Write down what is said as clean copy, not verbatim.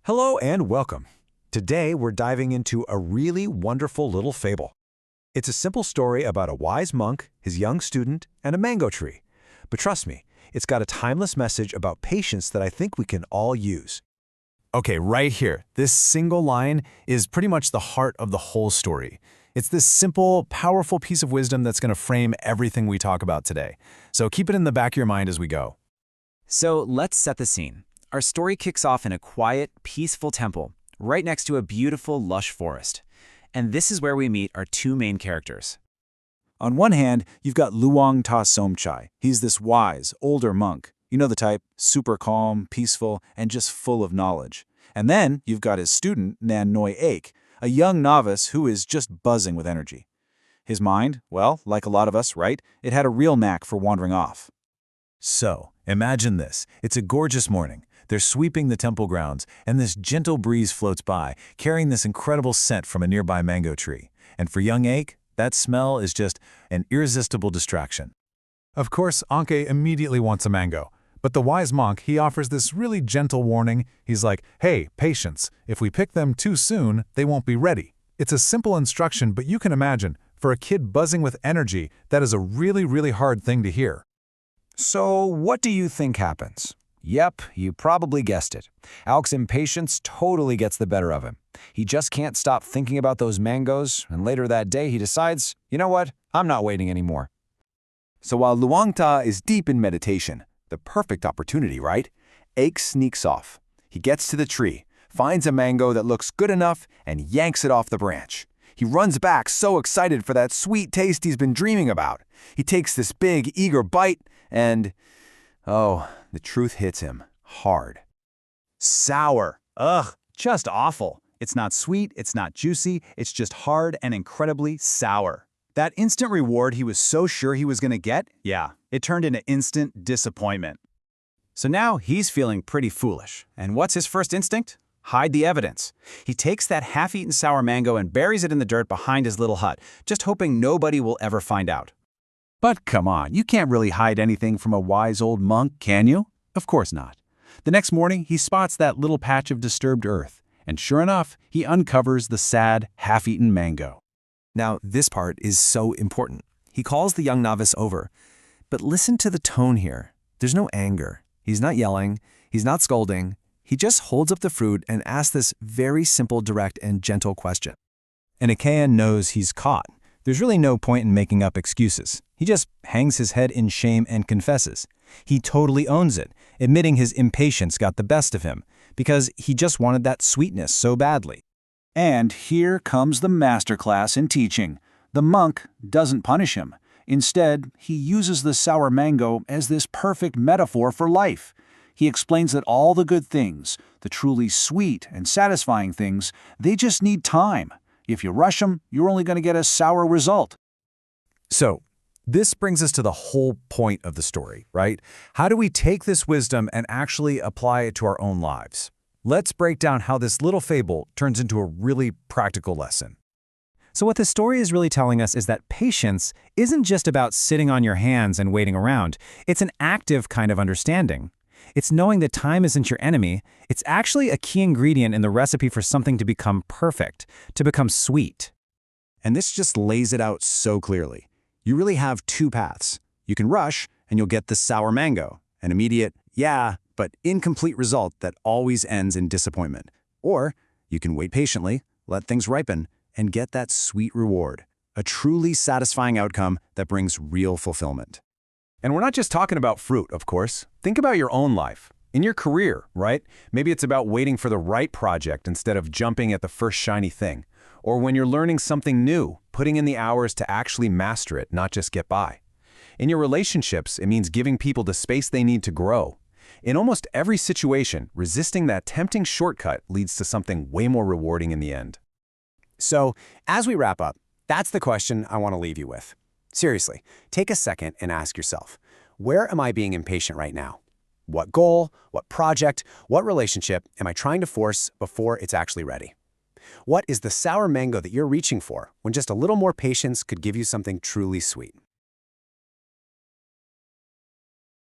Hello and welcome. Today we're diving into a really wonderful little fable. It's a simple story about a wise monk, his young student, and a mango tree. But trust me, it's got a timeless message about patience that I think we can all use. Okay, right here, this single line is pretty much the heart of the whole story. It's this simple, powerful piece of wisdom that's going to frame everything we talk about today. So keep it in the back of your mind as we go. So let's set the scene. Our story kicks off in a quiet, peaceful temple, right next to a beautiful, lush forest. And this is where we meet our two main characters. On one hand, you've got Luang Ta Somchai. He's this wise, older monk. You know the type, super calm, peaceful, and just full of knowledge. And then you've got his student, Nan Noi Aik, a young novice who is just buzzing with energy. His mind, well, like a lot of us, right? It had a real knack for wandering off. So, imagine this. It's a gorgeous morning. They're sweeping the temple grounds, and this gentle breeze floats by, carrying this incredible scent from a nearby mango tree. And for young Aik, that smell is just an irresistible distraction. Of course, Anke immediately wants a mango. But the wise monk, he offers this really gentle warning. He's like, hey, patience. If we pick them too soon, they won't be ready. It's a simple instruction, but you can imagine, for a kid buzzing with energy, that is a really hard thing to hear. So what do you think happens? Yep, you probably guessed it. Alk's impatience totally gets the better of him. He just can't stop thinking about those mangoes, and later that day he decides, you know what, I'm not waiting anymore. So while Luang Ta is deep in meditation, the perfect opportunity, right? Aik sneaks off. He gets to the tree, finds a mango that looks good enough, and yanks it off the branch. He runs back so excited for that sweet taste he's been dreaming about. He takes this big, eager bite, and oh, the truth hits him hard. Sour. Ugh, just awful. It's not sweet, it's not juicy, it's just hard and incredibly sour. That instant reward he was so sure he was going to get, yeah, it turned into instant disappointment. So now he's feeling pretty foolish. And what's his first instinct? Hide the evidence. He takes that half-eaten sour mango and buries it in the dirt behind his little hut, just hoping nobody will ever find out. But come on, you can't really hide anything from a wise old monk, can you? Of course not. The next morning, he spots that little patch of disturbed earth, and sure enough, he uncovers the sad, half-eaten mango. Now, this part is so important. He calls the young novice over. But listen to the tone here. There's no anger. He's not yelling. He's not scolding. He just holds up the fruit and asks this very simple, direct, and gentle question. And Achaean knows he's caught. There's really no point in making up excuses. He just hangs his head in shame and confesses. He totally owns it, admitting his impatience got the best of him, because he just wanted that sweetness so badly. And here comes the masterclass in teaching. The monk doesn't punish him. Instead, he uses the sour mango as this perfect metaphor for life. He explains that all the good things, the truly sweet and satisfying things, they just need time. If you rush them, you're only going to get a sour result. So, this brings us to the whole point of the story, right? How do we take this wisdom and actually apply it to our own lives? Let's break down how this little fable turns into a really practical lesson. So what the story is really telling us is that patience isn't just about sitting on your hands and waiting around. It's an active kind of understanding. It's knowing that time isn't your enemy. It's actually a key ingredient in the recipe for something to become perfect, to become sweet. And this just lays it out so clearly. You really have two paths. You can rush, and you'll get the sour mango, an immediate, yeah, but incomplete result that always ends in disappointment. Or you can wait patiently, let things ripen, and get that sweet reward, a truly satisfying outcome that brings real fulfillment. And we're not just talking about fruit, of course. Think about your own life. In your career, right? Maybe it's about waiting for the right project instead of jumping at the first shiny thing. Or when you're learning something new, putting in the hours to actually master it, not just get by. In your relationships, it means giving people the space they need to grow. In almost every situation, resisting that tempting shortcut leads to something way more rewarding in the end. So, as we wrap up, that's the question I want to leave you with. Seriously, take a second and ask yourself, where am I being impatient right now? What goal, what project, what relationship am I trying to force before it's actually ready? What is the sour mango that you're reaching for when just a little more patience could give you something truly sweet?